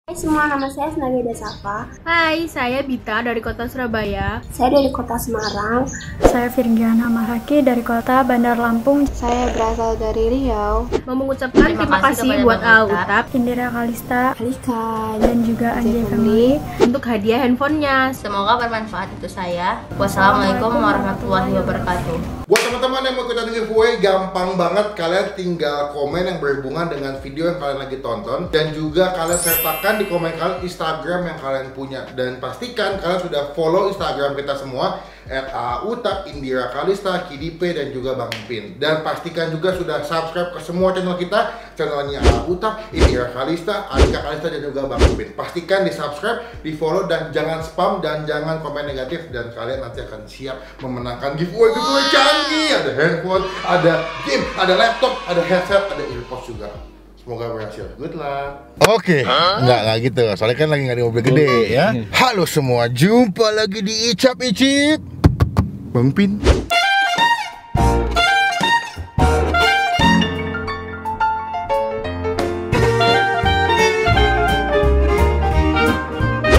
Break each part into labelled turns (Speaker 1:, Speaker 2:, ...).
Speaker 1: Hai semua, nama saya Senaga Dasapa.
Speaker 2: Hai, saya Bita dari kota Surabaya.
Speaker 1: Saya dari kota Semarang.
Speaker 3: Saya Virgiana Mahaki dari kota Bandar Lampung.
Speaker 1: Saya berasal dari Riau.
Speaker 2: Mau mengucapkan terima kasih buat Autap,
Speaker 3: Indira Kalista,
Speaker 1: Alika,
Speaker 3: dan juga Anjay Family
Speaker 2: untuk hadiah handphonenya.
Speaker 4: Semoga bermanfaat itu saya. Wassalamualaikum warahmatullahi wabarakatuh.
Speaker 5: Buat teman-teman yang mau ikutan giveaway, gampang banget. Kalian tinggal komen yang berhubungan dengan video yang kalian lagi tonton, dan juga kalian sertakan di komen kalian Instagram yang kalian punya. Dan pastikan kalian sudah follow Instagram kita semua @autap, Indira Kalista, Kidipe, dan juga Bang Pin. Dan pastikan juga sudah subscribe ke semua channel kita, channelnya Autap, Indira Kalista, Alika Kalista, dan juga Bang Pin. Pastikan di subscribe, di follow, dan jangan spam, dan jangan komen negatif. Dan kalian nanti akan siap memenangkan giveaway canggih. Ada handphone, ada game, ada laptop, ada headset, ada earpods juga. Semoga berhasil. Good luck. Oke, nggak gitu. Soalnya kan lagi nggak di mobil gede ya. Halo semua, jumpa lagi di Icap Icip Bang Pin.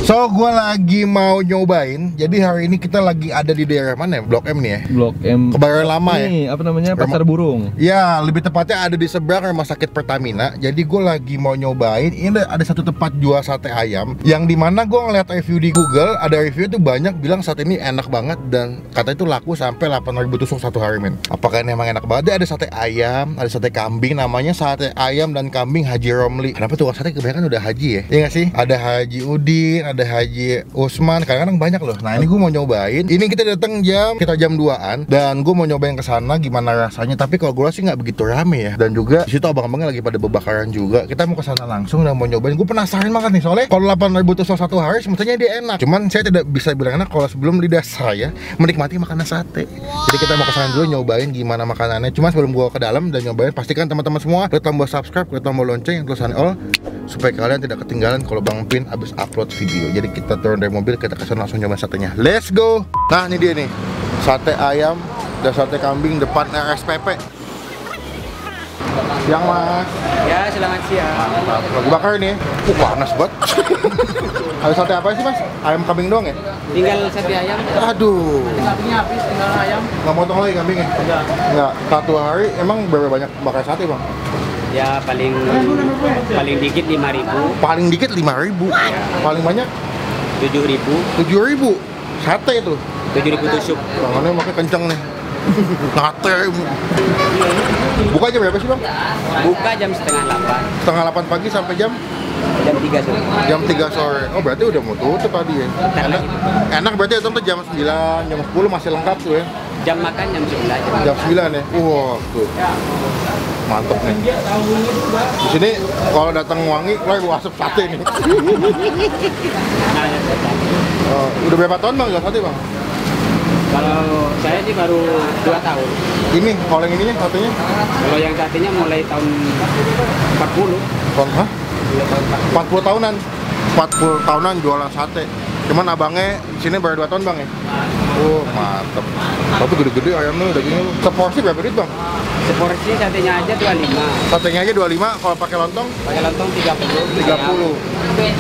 Speaker 5: So, gue lagi mau nyobain. Jadi hari ini kita lagi ada di daerah mana ya? Blok M nih ya?
Speaker 6: Blok M.
Speaker 5: Kebayoran Lama
Speaker 6: ini,
Speaker 5: ya?
Speaker 6: apa namanya? Pasar Burung.
Speaker 5: Ya, lebih tepatnya ada di seberang Rumah Sakit Pertamina. Jadi gue lagi mau nyobain. Ini ada satu tempat jual sate ayam, yang dimana gue ngeliat review di Google. Ada review tuh banyak bilang sate ini enak banget, dan katanya itu laku sampai 8.000 tusuk satu hari, men. Apakah ini emang enak banget? Ada sate ayam, ada sate kambing. Namanya sate ayam dan kambing Haji Romli. Kenapa tuh sate kebanyakan udah Haji ya? Iya gak sih? Ada Haji Udin, ada Haji Usman, kadang-kadang banyak loh. Nah, ini gue mau nyobain. Ini kita datang kita jam 2-an, dan gue mau nyobain ke sana gimana rasanya. Tapi kalau gue sih nggak begitu rame ya. Dan juga di situ abang-abangnya lagi pada bebakaran juga. Kita mau ke sana langsung dan mau nyobain. Gue penasaran banget nih, soalnya kalau 8.000 tusuk satu hari semestinya dia enak. Cuman saya tidak bisa bilang enak kalau sebelum lidah saya menikmati makanan sate. Jadi kita mau ke sana dulu nyobain gimana makanannya. Cuma sebelum gue ke dalam dan nyobain, pastikan teman-teman semua klik tombol subscribe, klik tombol lonceng, tulisan all, supaya kalian tidak ketinggalan kalau Bang Pin abis upload video. Jadi kita turun dari mobil, kita kesana langsung nyobain satenya. Let's go! Nah, ini dia nih, sate ayam dan sate kambing depan RSPP. Siang, Mas.
Speaker 7: Ya, selamat siang.
Speaker 5: Mantap. Lagi bakar ini ya. Panas banget. Ada sate apa sih, Mas? Ayam kambing doang ya?
Speaker 7: Tinggal sate ayam.
Speaker 5: Aduh.
Speaker 7: Kambingnya habis, tinggal ayam.
Speaker 5: Nggak motong lagi kambingnya? Enggak. Satu hari emang berapa banyak bakar sate, Bang?
Speaker 7: Ya, paling dikit 5.000.
Speaker 5: Paling dikit 5.000. Paling banyak
Speaker 7: 7.000.
Speaker 5: 7.000. Sate itu.
Speaker 7: 7.000 tusuk.
Speaker 5: Tangannya makanya kenceng nih. Sate. Buka jam berapa sih, Bang?
Speaker 7: Buka jam setengah 8.
Speaker 5: Setengah 8 pagi sampai jam
Speaker 7: 3 sore.
Speaker 5: jam 3 sore. Oh, berarti udah mau tutup tadi ya. Enak berarti itu tuh jam 9, jam 10 masih lengkap tuh ya.
Speaker 7: Jam makan jam 9.
Speaker 5: Jam 9 ya. Wah, tuh. Mantap nih. Di sini kalau datang wangi, keluar bau asap sate nih. Udah berapa tahun, Bang, jual sate, Bang?
Speaker 7: Kalau saya sih baru 2 tahun.
Speaker 5: Ini, kalau yang ininya satenya?
Speaker 7: Kalau yang satenya mulai tahun 40.
Speaker 5: Tahun, hah? 40 tahunan. 40 tahunan jualan sate. Cuman abangnya di sini baru 2 tahun, Bang ya? Oh, mantep. Tapi gede-gede ayamnya, dagingnya. Seporsi berapa duit, Bang?
Speaker 7: Seporsi satenya aja 25.
Speaker 5: Satenya aja 25, kalau pakai lontong?
Speaker 7: Pakai lontong 30.
Speaker 5: 30.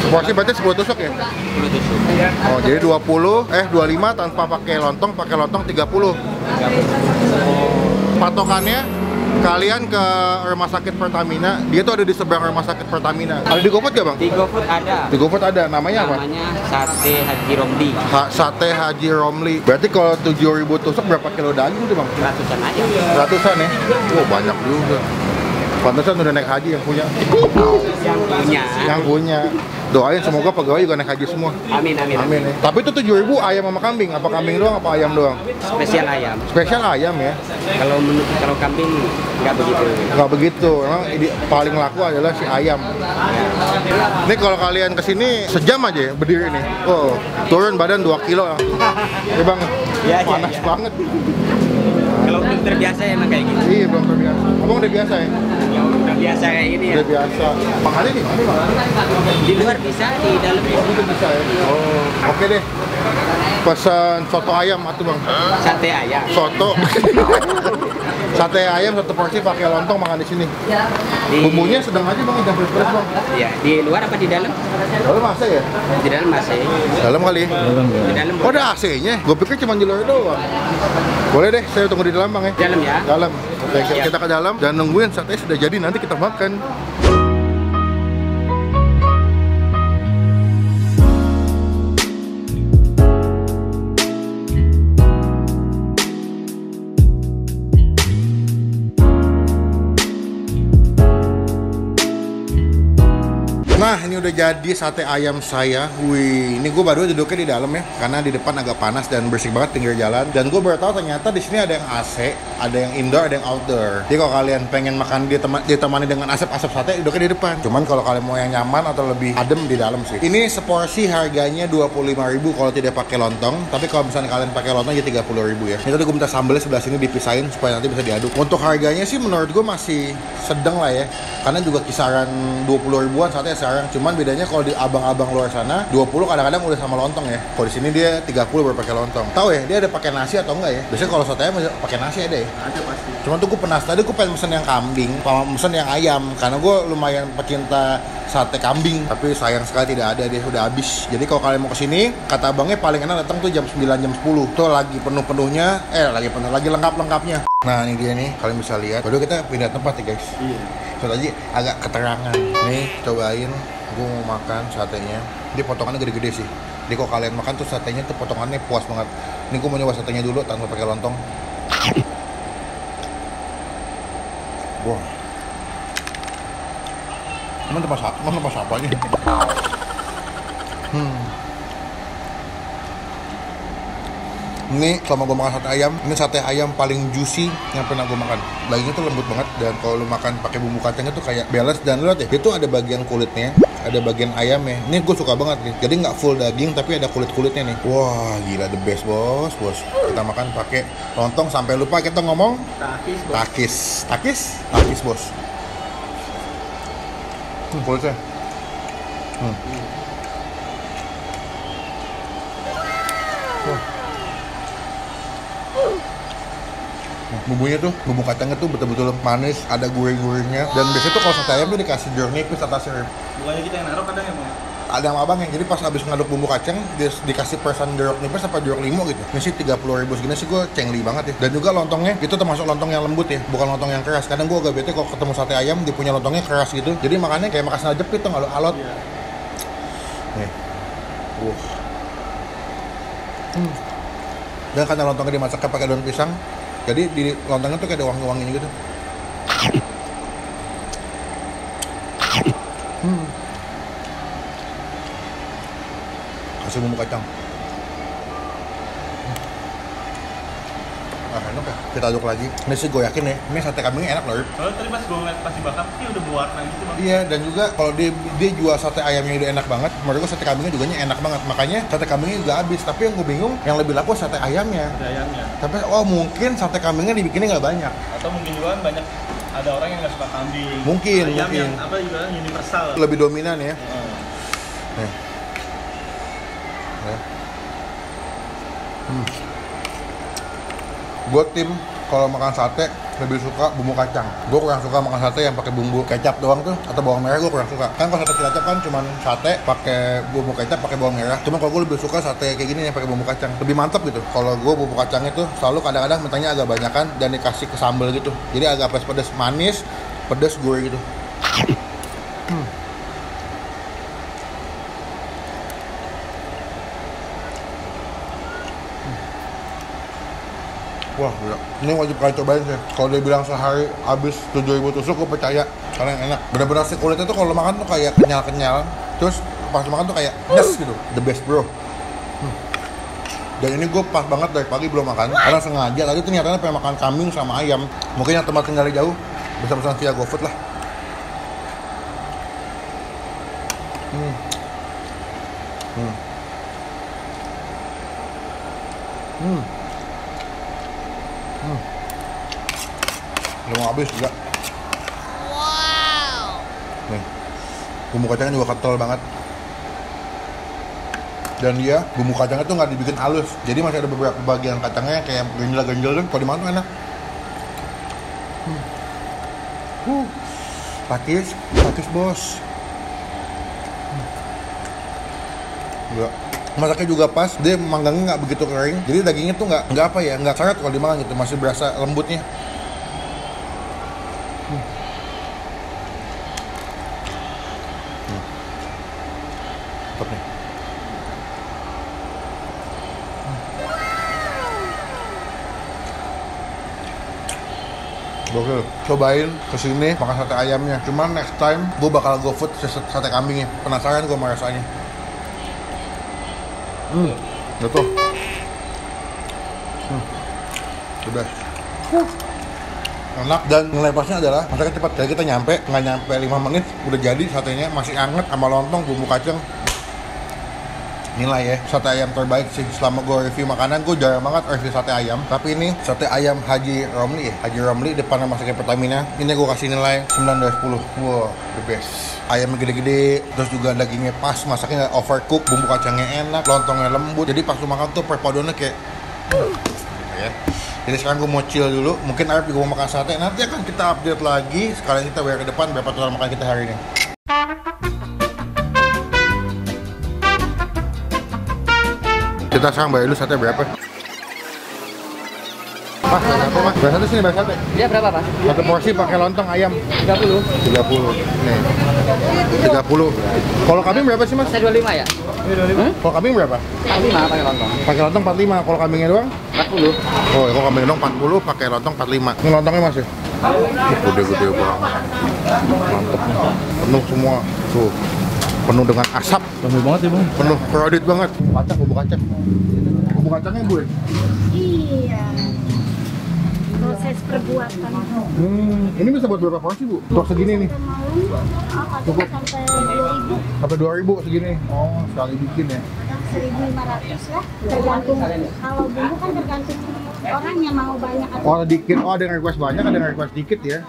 Speaker 5: Seporsi berarti 10 tusuk ya?
Speaker 7: 10 tusuk.
Speaker 5: Oh, jadi 25 tanpa pakai lontong 30. Patokannya kalian ke Rumah Sakit Pertamina, dia tuh ada di seberang Rumah Sakit Pertamina. Ada di GoFood gak, Bang?
Speaker 7: Di GoFood ada.
Speaker 5: Di GoFood ada, namanya apa?
Speaker 7: Namanya Sate Haji Romli.
Speaker 5: Sate Haji Romli. Berarti kalau 7.000 tusuk berapa kilo daging tuh, Bang?
Speaker 7: Ratusan aja.
Speaker 5: Ratusan ya? Oh, banyak juga. Pantesan udah naik haji yang punya.
Speaker 7: Yang punya.
Speaker 5: Doain semoga pegawai juga naik haji semua.
Speaker 7: Amin.
Speaker 5: Amin ya. Tapi itu 7.000 ayam sama kambing. Apa kambing doang apa ayam doang?
Speaker 7: Spesial ayam.
Speaker 5: Spesial ayam ya.
Speaker 7: Kalau kambing nggak begitu.
Speaker 5: Nggak begitu. Memang paling laku adalah si ayam. Ini kalau kalian kesini sejam aja ya berdiri nih. Oh, turun badan 2 kilo. Ya, Bang.
Speaker 7: Ya,
Speaker 5: panas banget.
Speaker 7: Kalau belum terbiasa emang kayak gitu.
Speaker 5: Iya, belum terbiasa. Abang udah biasa ya?
Speaker 7: Ya udah biasa kayak gini ya.
Speaker 5: Udah biasa. Makannya di mana, Bang?
Speaker 7: Di luar bisa, di dalam
Speaker 5: Itu bisa ya? Oh, oke deh. Pesan soto ayam atuh, Bang.
Speaker 7: sate ayam.
Speaker 5: Soto. Sate ayam satu porsi pakai lontong makan di sini. Bumbunya sedang aja bang, jangan pedes bang.
Speaker 7: Iya, di luar apa di dalam?
Speaker 5: Lalu AC ya?
Speaker 7: Di dalam masih.
Speaker 5: Dalam kali ya?
Speaker 7: Di dalam.
Speaker 5: Oh ada AC-nya? Gue pikir cuma di luar doang. Boleh deh, saya tunggu di dalam bang ya.
Speaker 7: Dalam ya.
Speaker 5: Dalam. Oke, kita ke dalam dan nungguin sate sudah jadi, nanti kita makan. Nah, ini udah jadi sate ayam saya. Wih, ini gue baru duduknya di dalam ya, karena di depan agak panas dan bersih banget pinggir jalan. Dan gue baru tahu ternyata di sini ada yang AC, ada yang indoor, ada yang outdoor. Jadi kalau kalian pengen makan ditemani dengan asap-asap sate, duduknya di depan. Cuman kalau kalian mau yang nyaman atau lebih adem di dalam sih. Ini seporsi harganya 25.000 kalau tidak pakai lontong. Tapi kalau misalnya kalian pakai lontong jadi 30.000 ya. Ini tadi gue minta sambelnya sebelah sini dipisahin supaya nanti bisa diaduk. Untuk harganya sih menurut gue masih sedang lah ya, karena juga kisaran 20 ribuan sate sekarang. Cuman bedanya kalau di abang-abang luar sana 20 kadang-kadang udah sama lontong ya. Kalau di sini dia 30 baru pakai lontong. Tahu ya dia ada pakai nasi atau enggak ya? Biasanya kalau sate ayam pakai nasi ada ya? Ada pasti. Cuman tuh gue penasaran, tadi gue pengen mesen yang kambing sama mesen yang ayam karena gue lumayan pecinta sate kambing, tapi sayang sekali tidak ada, dia udah habis. Jadi kalau kalian mau kesini, kata abangnya paling enak datang tuh jam 9 jam 10. Tuh lagi penuh-penuhnya, lagi lengkap-lengkapnya. Nah ini dia nih, kalian bisa lihat. Baru kita pindah tempat ya guys. Iya. So tadi agak keterangan. Nih cobain, gue mau makan satenya. Dia potongannya gede-gede sih. Jadi kalau kalian makan tuh satenya tuh potongannya puas banget. Ini gue mau nyoba satenya dulu tanpa pakai lontong. Wah. Emang tempat apanya? Ini selama gue makan sate ayam, ini sate ayam paling juicy yang pernah gue makan. Dagingnya tuh lembut banget, dan kalau lu makan pakai bumbu kacangnya tuh kayak balance. Dan lu lihat ya, itu ada bagian kulitnya, ada bagian ayamnya. Ini gue suka banget nih. Jadi nggak full daging tapi ada kulit-kulitnya nih. Wah gila, the best bos. Kita makan pakai lontong sampai lupa kita ngomong takis bos. Kulitnya. Bumbunya tuh, bumbu kacangnya tuh betul-betul manis, ada gurih-gurihnya. Dan biasanya tuh kalau sate ayam tuh dikasih jeruk nipis atasnya.
Speaker 6: Bukannya kita yang naruh kadang ya bang?
Speaker 5: Ada sama abang yang jadi pas habis ngaduk bumbu kacang dikasih persen jeruk nipis apa jeruk limau gitu. Ini sih 30.000 segini sih gue cengli banget ya. Dan juga lontongnya itu termasuk lontong yang lembut ya, bukan lontong yang keras. Kadang gue agak bete kalau ketemu sate ayam dia punya lontongnya keras gitu. Jadi makannya kayak makan sandal jepit tuh, alot. Nih. Dan karena lontongnya dimasaknya pakai daun pisang, jadi di lontongnya tuh kayak ada wangi-wanginya gitu. Kasih bumbu kacang. Enak ya. Kita aduk lagi. Ini sih gue yakin ya, ini sate kambingnya enak loh.
Speaker 6: Kalau tadi pas gue ngeliat pas dibakar, ini udah berwarna gitu bang.
Speaker 5: Iya, dan juga kalau dia jual sate ayamnya udah enak banget, menurut gue sate kambingnya juga enak banget. Makanya sate kambingnya juga habis. Tapi yang gue bingung, yang lebih laku sate ayamnya.
Speaker 6: Sate ayamnya.
Speaker 5: Tapi mungkin sate kambingnya dibikinnya nggak banyak.
Speaker 6: Atau mungkin juga kan banyak, ada orang yang nggak suka kambing.
Speaker 5: Mungkin.
Speaker 6: Yang apa juga universal.
Speaker 5: Lebih dominan ya. Nih. Gue tim kalau makan sate lebih suka bumbu kacang. Gue kurang suka makan sate yang pakai bumbu kecap doang tuh atau bawang merah, gue kurang suka. Kan kalau sate cilacap kan cuman sate pakai bumbu kecap pakai bawang merah. Cuma kalau gue lebih suka sate kayak gini yang pakai bumbu kacang, lebih mantap gitu. Kalau gue bumbu kacang itu selalu kadang-kadang mintanya agak banyakan dan dikasih ke sambal gitu. Jadi agak pedas, manis, pedas, gurih gitu. Wah gila, ini wajib kalian cobain sih. Kalau dia bilang sehari habis 7.000 tusuk, gue percaya. Karena yang enak. Bener-bener sih kulitnya tuh kalau makan tuh kayak kenyal-kenyal. Terus pas makan tuh kayak yes gitu. The best bro. Dan ini gue pas banget dari pagi belum makan. Karena sengaja tadi tuh nyatanya pengen makan kambing sama ayam. Mungkin yang tempat tinggalnya jauh bisa pesan via GoFood lah. Belum habis juga. Wow. Nih, bumbu kacangnya juga kental banget. Dan dia bumbu kacangnya tuh nggak dibikin halus, jadi masih ada beberapa bagian kacangnya yang kayak ganjel-ganjel tuh. Kalau dimakan tuh enak. Pakis bos. Enggak. Masaknya juga pas, dia manggangnya nggak begitu kering, jadi dagingnya tuh nggak apa ya, nggak karat kalau dimakan gitu, masih berasa lembutnya. Mantap nih. Gokil, cobain kesini makan sate ayamnya. Cuman next time gue bakal go food sate kambingnya. Penasaran gue sama rasanya. Betul. The best. Enak, dan nilai plusnya adalah masaknya cepat. Kayak kita nyampe, nggak nyampe 5 menit udah jadi satenya, masih anget sama lontong, bumbu kacang. Nilai ya, sate ayam terbaik sih selama gue review makanan. Gue jarang banget review sate ayam, tapi ini sate ayam Haji Romli ya, Haji Romli depan masaknya Pertamina. Ini gue kasih nilai 9 dari 10. Wow, the best. Ayamnya gede-gede, terus juga dagingnya pas, masaknya nggak overcook, bumbu kacangnya enak, lontongnya lembut. Jadi pas lu makan tuh perpaduannya kayak ya. Jadi sekarang gue mau chill dulu, mungkin Arif juga mau makan sate. Nanti akan kita update lagi. Sekarang kita bayar ke depan berapa total makan kita hari ini. Kita sekarang bayar dulu sate berapa? Pak, bayar sate sini, bayar sate.
Speaker 7: Dia berapa, Pak?
Speaker 5: Satu porsi pakai lontong ayam
Speaker 7: 30.
Speaker 5: 30. Nih. 30. Kalau kambing berapa sih, Mas?
Speaker 7: Saya 25 ya?
Speaker 5: Kalau kambing berapa?
Speaker 7: 45 pakai lontong.
Speaker 5: Pakai lontong 45. Kalau kambingnya doang?
Speaker 7: 40.
Speaker 5: Oh, kalau kambingnya doang 40, pakai lontong 45. Ini lontongnya Mas ya? Gede-gede banget. Mantep nih. Penuh semua. Tuh. Penuh dengan asap.
Speaker 6: Penuh banget ya, Bang.
Speaker 5: Penuh crowded banget. Kacang, bumbu kacang. Bumbu kacangnya gue.
Speaker 3: Iya. Proses perbuatan.
Speaker 5: Ini bisa buat berapa porsi, Bu? Untuk segini nih. Cukup.
Speaker 3: Sampai 2.000,
Speaker 5: Sampai 2.000 segini. Oh, sekali bikin ya.
Speaker 3: 1.500 lah. Tergantung. Kalau bumbu kan tergantung orang yang mau banyak atau
Speaker 5: Oh, ada dikit. Oh, ada yang request banyak, ada yang request dikit ya.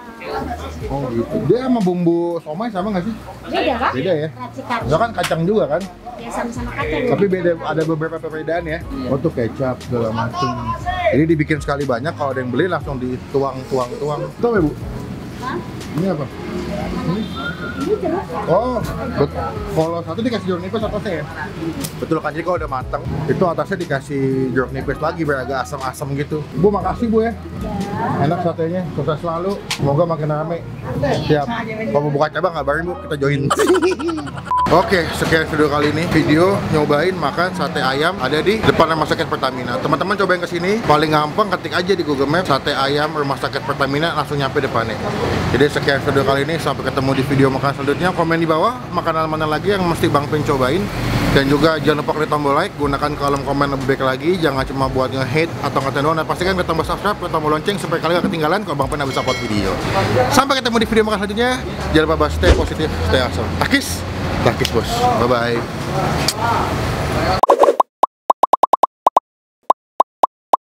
Speaker 5: Oh, gitu. Dia sama bumbu somai sama nggak sih?
Speaker 3: beda kan?
Speaker 5: Beda ya?
Speaker 3: Racik kacang.
Speaker 5: Itu kan kacang juga kan?
Speaker 3: Ya sama-sama kacang.
Speaker 5: Tapi beda, ada beberapa perbedaan ya. Oh, tuh kecap segala macam. Jadi dibikin sekali banyak, kalau ada yang beli langsung dituang. Tahu ya, Bu?
Speaker 3: Hah?
Speaker 5: Ini apa?
Speaker 3: Ini jeruk.
Speaker 5: Oh, kalau satu dikasih jeruk nipis atasnya ya? Betul kan, jadi kalau udah matang, itu atasnya dikasih jeruk nipis lagi biar agak asam-asam gitu. Bu, makasih Bu ya. Enak satenya, sukses selalu. Semoga makin rame. Siap. Kalau mau buka cabang ngabarin Bu, kita join. Oke, sekian video kali ini. Video nyobain makan sate ayam ada di depan Rumah Sakit Pertamina. Teman-teman cobain kesini, paling gampang ketik aja di Google Maps sate ayam Rumah Sakit Pertamina, langsung nyampe depannya. Jadi sekian video kali ini, sampai ketemu di video makan selanjutnya. Komen di bawah makanan mana lagi yang mesti Bang Pin cobain. Dan juga jangan lupa klik tombol like, gunakan kolom komen lebih baik lagi. Jangan cuma buat nge-hate atau ngatain doang. Dan pastikan klik tombol subscribe, klik tombol lonceng supaya kalian gak ketinggalan kalau Bang Pin habis upload video. Sampai ketemu di video makan selanjutnya. Jangan lupa stay positif, stay awesome. Takis bos, bye bye.